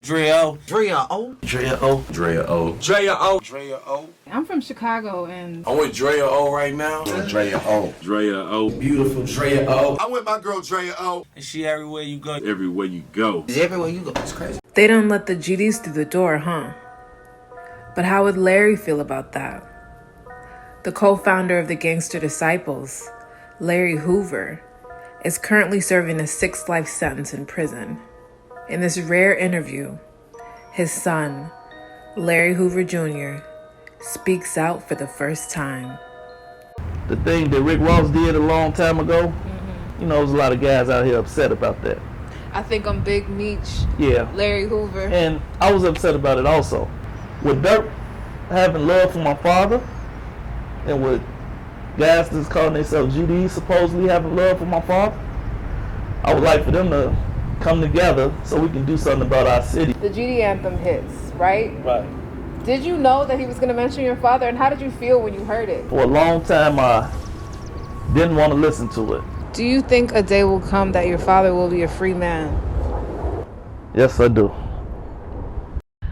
Drea. Drea O. Drea O. Drea O. Drea O. Drea O. I'm from Chicago and I'm with Drea O right now. Drea O. Drea O. Beautiful Drea O. I'm with my girl Drea O. And she everywhere you go. Everywhere you go. Everywhere you go. It's crazy. they don't let the GDs through the door, huh? But how would Larry feel about that? The co-founder of the Gangster Disciples, Larry Hoover, is currently serving a 6 life sentence in prison. In this rare interview, his son, Larry Hoover Jr., speaks out for the first time. The thing that Rick Ross did a long time ago, you know, there's a lot of guys out here upset about that. I think I'm Big Meech, Yeah. Larry Hoover. And I was upset about it also. With Durk having love for my father, and with guys that's calling themselves GD supposedly having love for my father, I would like for them to come together so we can do something about our city. The GD Anthem hits, right? Right. Did you know that he was going to mention your father, and how did you feel when you heard it? For a long time, I didn't want to listen to it. Do you think a day will come that your father will be a free man? Yes, I do.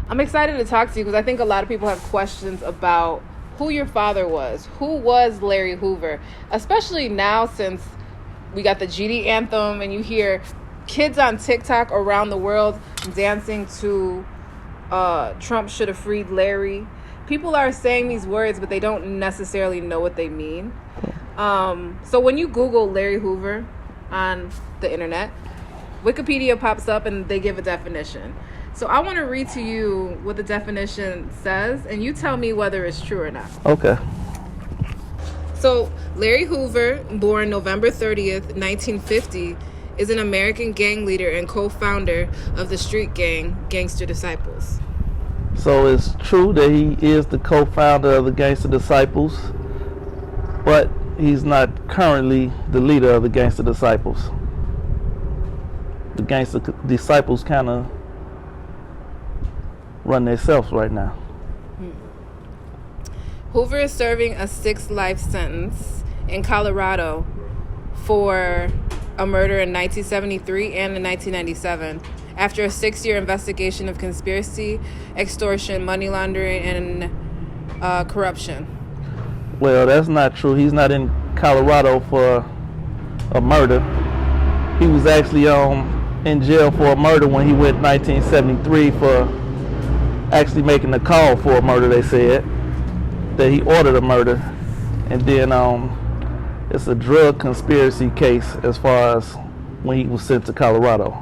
I'm excited to talk to you because I think a lot of people have questions about who your father was. Who was Larry Hoover? Especially now since we got the GD Anthem and you hear kids on TikTok around the world dancing to Trump should have freed Larry. People are saying these words, but they don't necessarily know what they mean. So when you Google Larry Hoover on the internet, Wikipedia pops up and they give a definition. So I want to read to you what the definition says, and you tell me whether it's true or not. Okay. So Larry Hoover, born November 30th, 1950, is an American gang leader and co-founder of the street gang Gangster Disciples. So it's true that he is the co-founder of the Gangster Disciples, but he's not currently the leader of the Gangster Disciples. The Gangster Disciples kind of run themselves right now. Hoover is serving a 6 life sentence in Colorado for a murder in 1973 and in 1997 after a 6-year investigation of conspiracy, extortion, money laundering, and corruption. Well, that's not true. He's not in Colorado for a murder. He was actually in jail for a murder when he went 1973 for actually making a call for a murder, they said. That he ordered a murder. And then it's a drug conspiracy case as far as when he was sent to Colorado.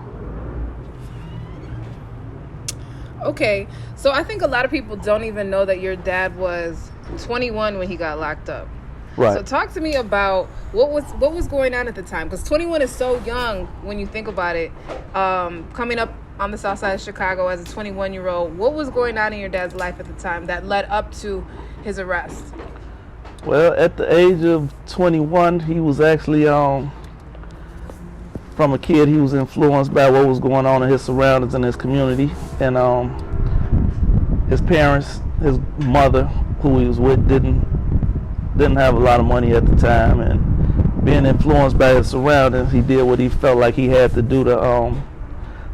Okay, so I think a lot of people don't even know that your dad was 21 when he got locked up. Right. So talk to me about what was going on at the time, because 21 is so young when you think about it. Coming up on the south side of Chicago as a 21-year-old, what was going on in your dad's life at the time that led up to his arrest? Well, at the age of 21, he was actually from a kid, he was influenced by what was going on in his surroundings in his community, and his parents, his mother, who he was with, didn't have a lot of money at the time, and being influenced by his surroundings, he did what he felt like he had to do to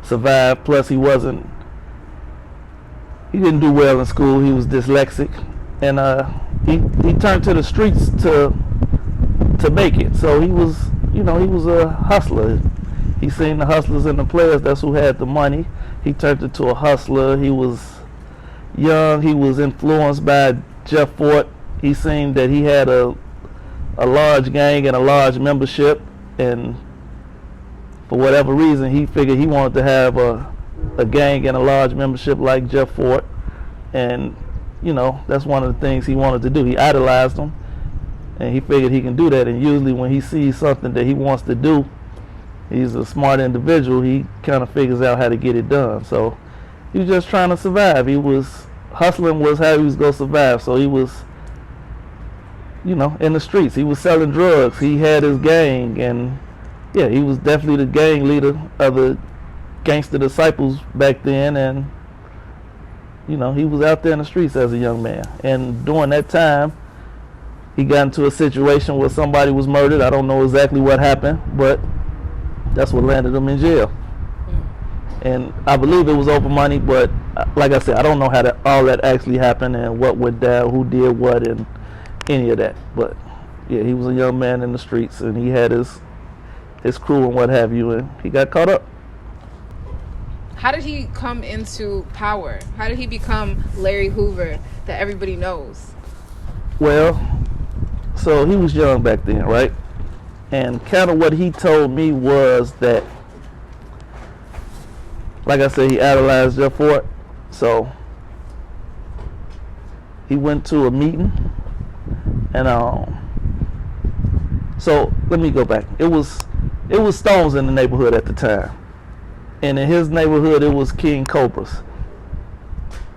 survive. Plus, he didn't do well in school. He was dyslexic, and he turned to the streets to make it. So he was a hustler. He seen the hustlers and the players. That's who had the money. He turned into a hustler. He was young. He was influenced by Jeff Fort. He seen that he had a large gang and a large membership, and for whatever reason, he figured he wanted to have a gang and a large membership like Jeff Fort, and that's one of the things he wanted to do. He idolized them, and he figured he can do that. And usually when he sees something that he wants to do, he's a smart individual, he kind of figures out how to get it done. So he was just trying to survive. Hustling was how he was going to survive. So he was, in the streets. He was selling drugs. He had his gang, and yeah, he was definitely the gang leader of the Gangster Disciples back then, and he was out there in the streets as a young man. And during that time, he got into a situation where somebody was murdered. I don't know exactly what happened, but that's what landed him in jail. And I believe it was over money, but like I said, I don't know how all that actually happened and what went down, who did what, and any of that. But yeah, he was a young man in the streets, and he had his crew and what have you, and he got caught up. How did he come into power? How did he become Larry Hoover that everybody knows? Well, so he was young back then, right? And kind of what he told me was that, like I said, he idolized Jeff Ford. So he went to a meeting, and so let me go back. It was Stones in the neighborhood at the time, and in his neighborhood it was King Cobras.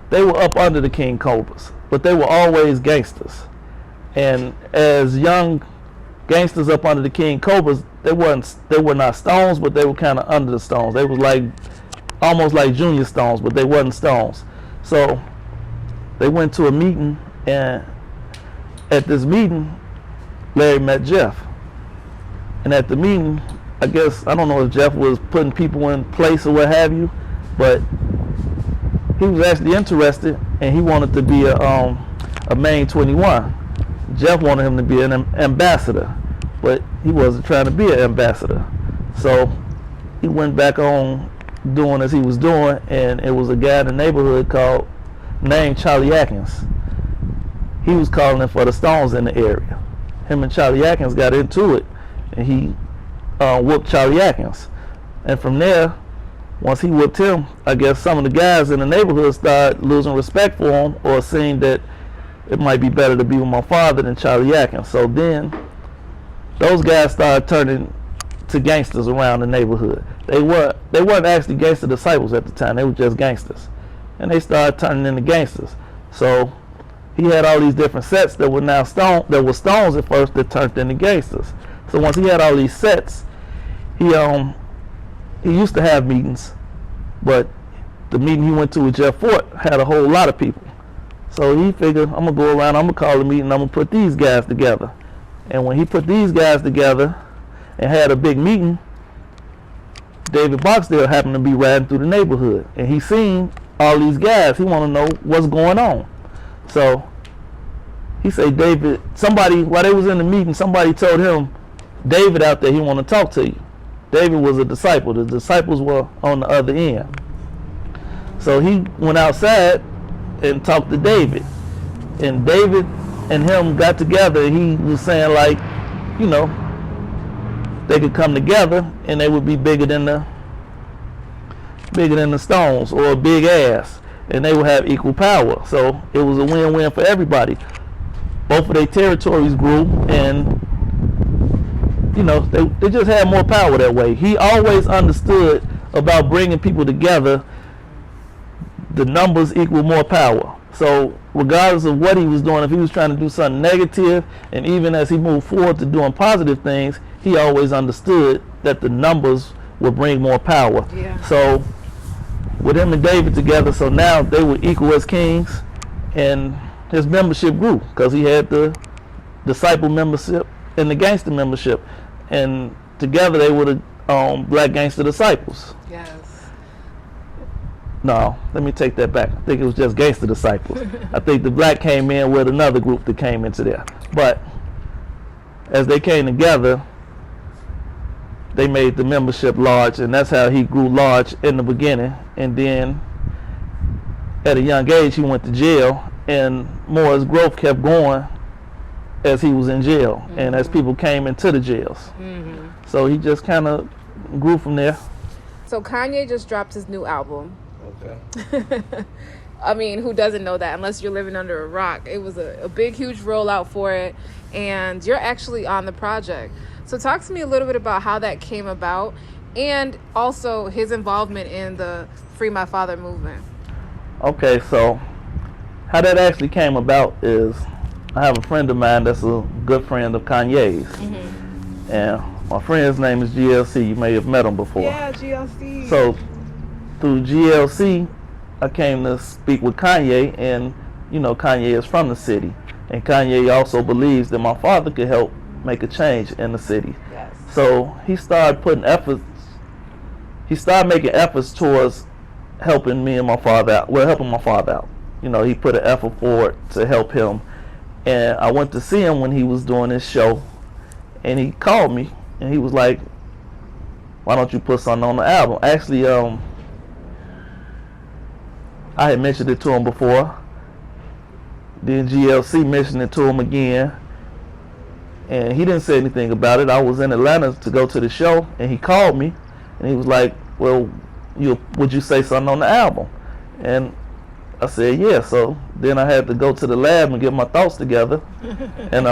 They were up under the King Cobras, but they were always gangsters. And as young gangsters up under the King Cobras, they were not Stones, but they were kind of under the Stones. They was like almost like junior Stones, but they wasn't Stones. So they went to a meeting, and at this meeting, Larry met Jeff. And at the meeting, I guess, I don't know if Jeff was putting people in place or what have you, but he was actually interested, and he wanted to be a main 21. Jeff wanted him to be an ambassador, but he wasn't trying to be an ambassador. So he went back on doing as he was doing, and it was a guy in the neighborhood named Charlie Atkins. He was calling it for the Stones in the area. Him and Charlie Atkins got into it, and he whooped Charlie Atkins. And from there, once he whooped him, I guess some of the guys in the neighborhood started losing respect for him, or seeing that it might be better to be with my father than Charlie Atkins. So then those guys started turning to gangsters around the neighborhood. They weren't actually gangster disciples at the time. They were just gangsters, and they started turning into gangsters. So he had all these different sets that were now Stones at first, that turned into gangsters. So once he had all these sets, he used to have meetings, but the meeting he went to with Jeff Fort had a whole lot of people. So he figured, I'm gonna go around, I'm gonna call a meeting, I'm gonna put these guys together. And when he put these guys together and had a big meeting, David Boxdale happened to be riding through the neighborhood, and he seen all these guys. He want to know what's going on. So he said, David, while they was in the meeting, somebody told him, David out there, he want to talk to you. David was a disciple. The disciples were on the other end. So he went outside and talked to David. And David and him got together. He was saying, like, you know, they could come together and they would be bigger than the Stones, or a big ass, and they would have equal power. So it was a win-win for everybody. Both of their territories grew, and you know, they just had more power that way. He always understood about bringing people together. The numbers equal more power. So regardless of what he was doing, if he was trying to do something negative, and even as he moved forward to doing positive things, he always understood that the numbers would bring more power. Yeah. So with him and David together, so now they were equal as kings, and his membership grew because he had the disciple membership and the gangster membership, and together they were the Black Gangster Disciples. Yes. No, let me take that back. I think it was just Gangster Disciples. I think the Black came in with another group that came into there. But as they came together, they made the membership large, and that's how he grew large in the beginning. And then at a young age, he went to jail, and more his growth kept going as he was in jail, mm-hmm. and as people came into the jails. Mm-hmm. So he just kind of grew from there. So Kanye just dropped his new album. Okay. I mean, who doesn't know that unless you're living under a rock? It was a big, huge rollout for it, and you're actually on the project. So talk to me a little bit about how that came about, and also his involvement in the Free My Father movement. Okay, so how that actually came about is I have a friend of mine that's a good friend of Kanye's. Mm-hmm. And my friend's name is GLC. You may have met him before. Yeah, GLC. So through GLC, I came to speak with Kanye, and you know, Kanye is from the city, and Kanye also believes that my father could help make a change in the city. Yes. So he started putting efforts. he started making efforts towards helping me and my father out. Well, helping my father out. You know, he put an effort forward to help him. And I went to see him when he was doing this show, and he called me, and he was like, "Why don't you put something on the album?" Actually, I had mentioned it to him before. Then GLC mentioned it to him again, and he didn't say anything about it. I was in Atlanta to go to the show, and he called me, and he was like, "Well, would you say something on the album?" And I said, "Yeah." So then I had to go to the lab and get my thoughts together, and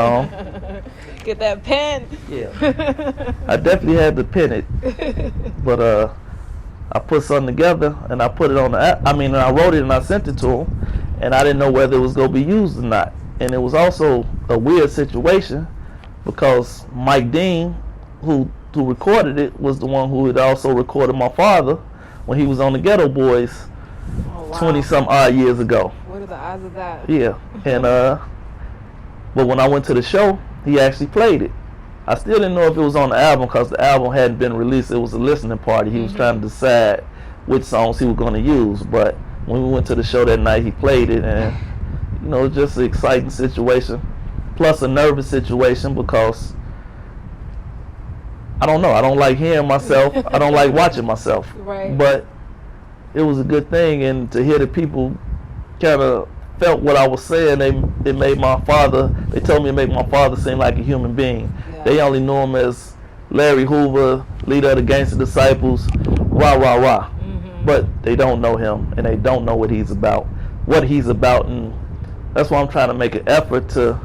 get that pen. Yeah, I definitely had to pen it, but I put something together and I put it on I wrote it and I sent it to him, and I didn't know whether it was gonna be used or not. And it was also a weird situation because Mike Dean, who recorded it, was the one who had also recorded my father when he was on the Ghetto Boys 20-some odd years ago. What are the odds of that? Yeah, and but when I went to the show, he actually played it. I still didn't know if it was on the album because the album hadn't been released. It was a listening party. He was trying to decide which songs he was going to use. But when we went to the show that night, he played it, and you know, just an exciting situation, plus a nervous situation because I don't know. I don't like hearing myself. I don't like watching myself. Right. But it was a good thing, and to hear the people kind of felt what I was saying, it made my father. They told me it made my father seem like a human being. Yeah. They only knew him as Larry Hoover, leader of the Gangster Disciples, rah rah rah. But they don't know him, and they don't know what he's about, and that's why I'm trying to make an effort to,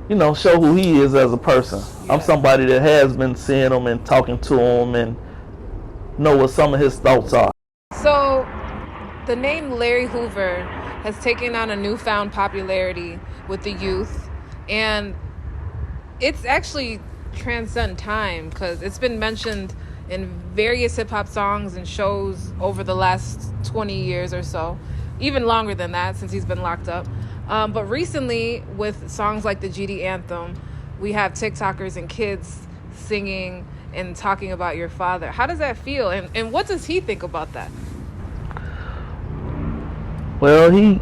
you know, show who he is as a person. Yeah. I'm somebody that has been seeing him and talking to him and know what some of his thoughts are. So, the name Larry Hoover has taken on a newfound popularity with the youth, and it's actually transcend time because it's been mentioned in various hip-hop songs and shows over the last 20 years or so, even longer than that since he's been locked up. But recently, with songs like the GD Anthem, we have TikTokers and kids singing and talking about your father. How does that feel, and what does he think about that? Well, he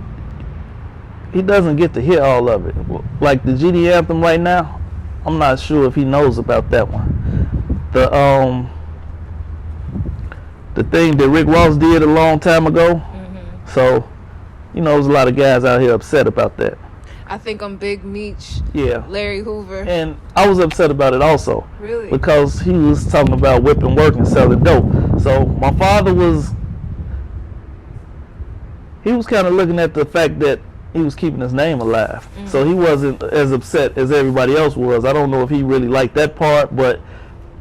doesn't get to hear all of it. Like the GD Anthem right now, I'm not sure if he knows about that one. The thing that Rick Ross did a long time ago. So, you know, there's a lot of guys out here upset about that. I think I'm Big Meech. Yeah. Larry Hoover. And I was upset about it also. Really? Because he was talking about whipping work and selling dope. So my father was kind of looking at the fact that he was keeping his name alive. So he wasn't as upset as everybody else was. I don't know if he really liked that part, but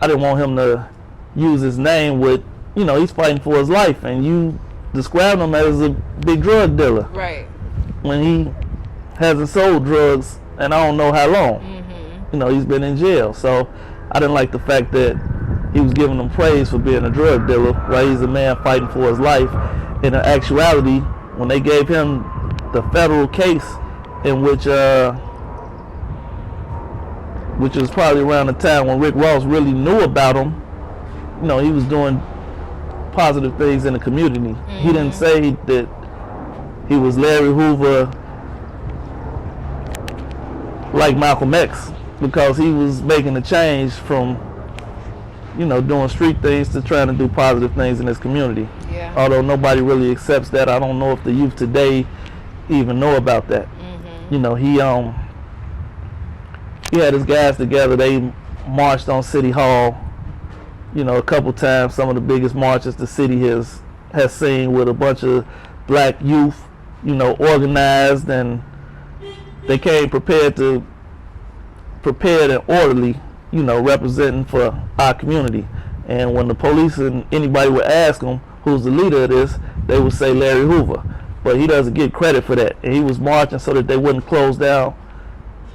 I didn't want him to use his name with, you know, he's fighting for his life, and you describe him as a big drug dealer. Right. When he hasn't sold drugs and I don't know how long. You know, he's been in jail. So I didn't like the fact that he was giving him praise for being a drug dealer while he's a man fighting for his life. In actuality, when they gave him the federal case in which was probably around the time when Rick Ross really knew about him, you know, he was doing positive things in the community. He didn't say that he was Larry Hoover like Malcolm X, because he was making a change from, you know, doing street things to trying to do positive things in his community. Yeah. Although nobody really accepts that. I don't know if the youth today even know about that. You know, he had his guys together. They marched on City Hall, you know, a couple times. Some of the biggest marches the city has seen, with a bunch of black youth, you know, organized, and they came prepared and orderly, you know, representing for our community. And when the police and anybody would ask them who's the leader of this, they would say Larry Hoover. But he doesn't get credit for that. And he was marching so that they wouldn't close down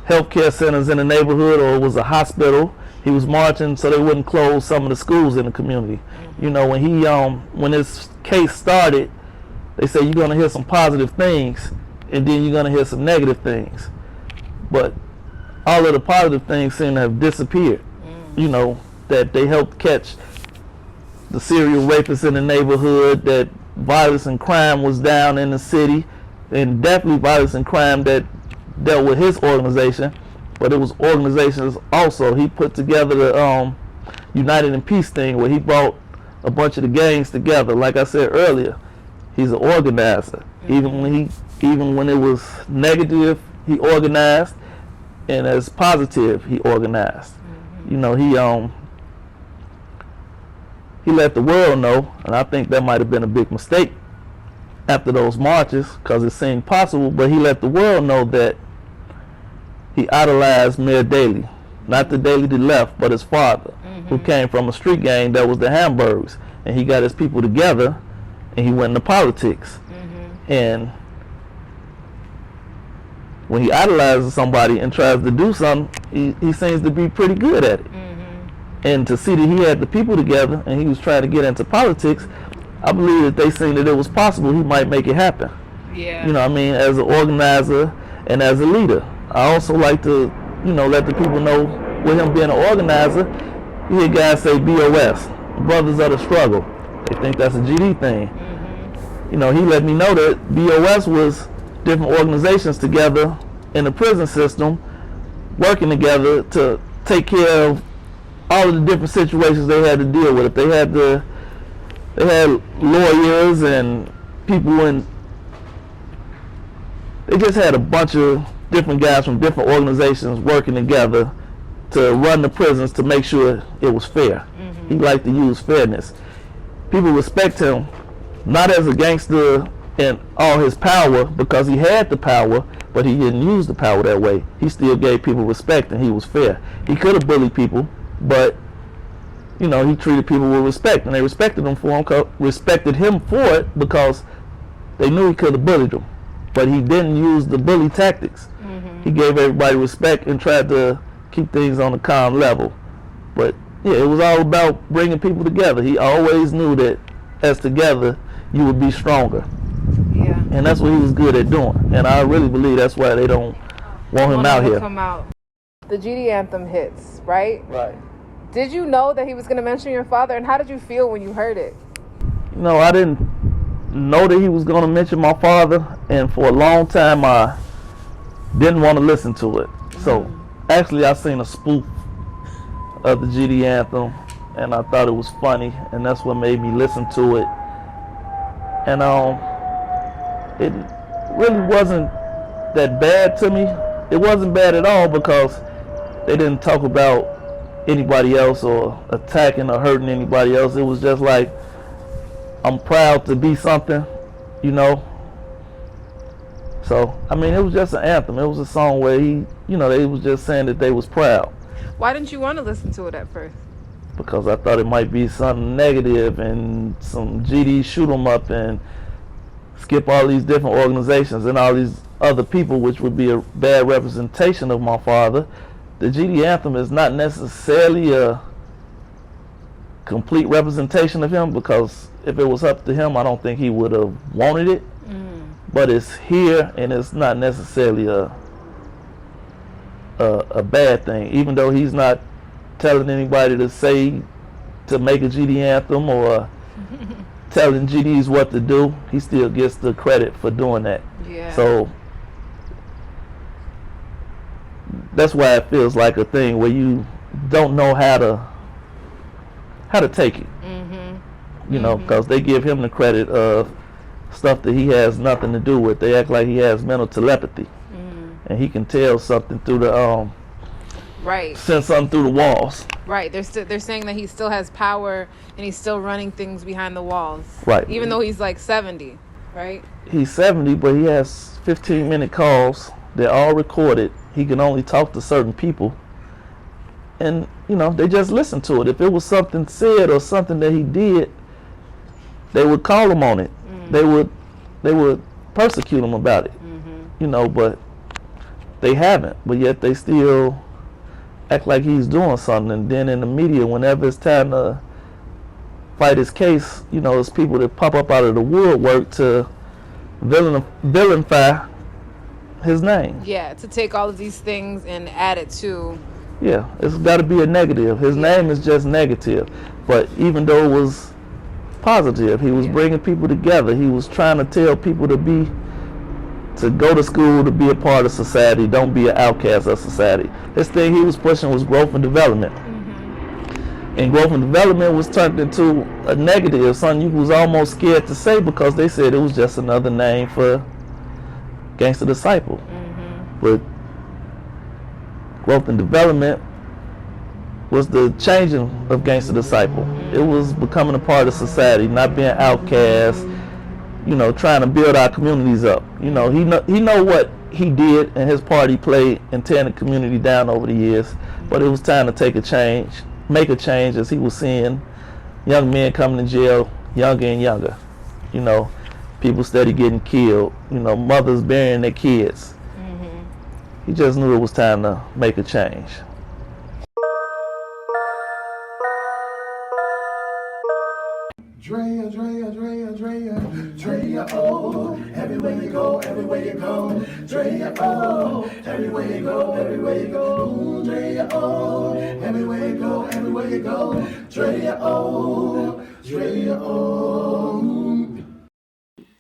healthcare centers in the neighborhood, or it was a hospital. He was marching so they wouldn't close some of the schools in the community. You know, when this case started, they said you're gonna hear some positive things, and then you're gonna hear some negative things. But all of the positive things seem to have disappeared. You know, that they helped catch the serial rapists in the neighborhood, that violence and crime was down in the city, and definitely violence and crime that dealt with his organization, but it was organizations also. He put together the United in Peace thing, where he brought a bunch of the gangs together. Like I said earlier, he's an organizer. Mm-hmm. Even when it was negative, he organized, and as positive, he organized. Mm-hmm. You know, he let the world know, and I think that might have been a big mistake after those marches, because it seemed possible, but he let the world know that he idolized Mayor Daley. Not the Daley that left, but his father, mm-hmm. who came from a street gang that was the Hamburgs. And he got his people together, and he went into politics. Mm-hmm. And when he idolizes somebody and tries to do something, he seems to be pretty good at it. Mm-hmm. And to see that he had the people together and he was trying to get into politics, I believe that they seen that it was possible he might make it happen. Yeah. You know what I mean? As an organizer and as a leader. I also like to, you know, let the people know, with him being an organizer, you hear guys say BOS, Brothers of the Struggle. They think that's a GD thing. Mm-hmm. You know, he let me know that BOS was different organizations together in the prison system, working together to take care of all of the different situations they had to deal with. They had lawyers and people in. They just had a bunch of different guys from different organizations working together to run the prisons to make sure it was fair. Mm-hmm. He liked to use fairness. People respect him not as a gangster in all his power, because he had the power, but he didn't use the power that way. He still gave people respect, and he was fair. He could have bullied people, but you know, he treated people with respect, and they respected him for it because they knew he could have bullied them, but he didn't use the bully tactics. Mm-hmm. He gave everybody respect and tried to keep things on a calm level. But yeah, it was all about bringing people together. He always knew that as together you would be stronger. Yeah. And that's what he was good at doing. And I really believe that's why they don't want him out here. Come out. The GD Anthem hits, right? Right. Did you know that he was going to mention your father, and how did you feel when you heard it? You know, I didn't know that he was going to mention my father, and for a long time I didn't want to listen to it. So actually I seen a spoof of the GD Anthem, and I thought it was funny, and that's what made me listen to it. And it really wasn't that bad to me. It wasn't bad at all, because they didn't talk about anybody else or attacking or hurting anybody else. It was just like, I'm proud to be something, you know. So I mean, it was just an anthem. It was a song where he, you know, they was just saying that they was proud. Why didn't you want to listen to it at first? Because I thought it might be something negative and some GD shoot 'em up and skip all these different organizations and all these other people, which would be a bad representation of my father. The GD Anthem is not necessarily a complete representation of him, because if it was up to him, I don't think he would have wanted it. But it's here, and it's not necessarily a bad thing, even though he's not telling anybody to make a GD Anthem or telling GDs what to do. He still gets the credit for doing that. Yeah. So that's why it feels like a thing where you don't know how to take it. Mm-hmm. You know, because they give him the credit of stuff that he has nothing to do with. They act like he has mental telepathy, and he can tell something through the right. Send something through the walls. Right. They're saying that he still has power and he's still running things behind the walls. Right. Even though he's like 70, right? He's 70, but he has 15-minute calls. They're all recorded. He can only talk to certain people, and you know, they just listen to it. If it was something said or something that he did, they would call him on it. They would persecute him about it. You know, but they haven't. But yet they still act like he's doing something. And then in the media, whenever it's time to fight his case, you know, it's people that pop up out of the woodwork to vilify his name. Yeah, to take all of these things and add it to. Yeah, it's got to be a negative. His name is just negative. But even though it was positive. He was bringing people together. He was trying to tell people to go to school, to be a part of society, don't be an outcast of society. This thing he was pushing was growth and development. And growth and development was turned into a negative, something you was almost scared to say because they said it was just another name for Gangsta Disciple. But growth and development was the changing of Gangsta Disciple. It was becoming a part of society, not being outcast, you know, trying to build our communities up. You know, he know what he did and his part he played in tearing the community down over the years, but it was time to make a change as he was seeing young men coming to jail younger and younger. You know, people steady getting killed, you know, mothers burying their kids. He just knew it was time to make a change. Drea, Drea, Drea, Drea, Drea, oh, everywhere you go, everywhere you go, Drea, oh, everywhere you go, everywhere you go, ooh, Drea, oh, everywhere you go, everywhere you go, Drea, oh, Drea, oh.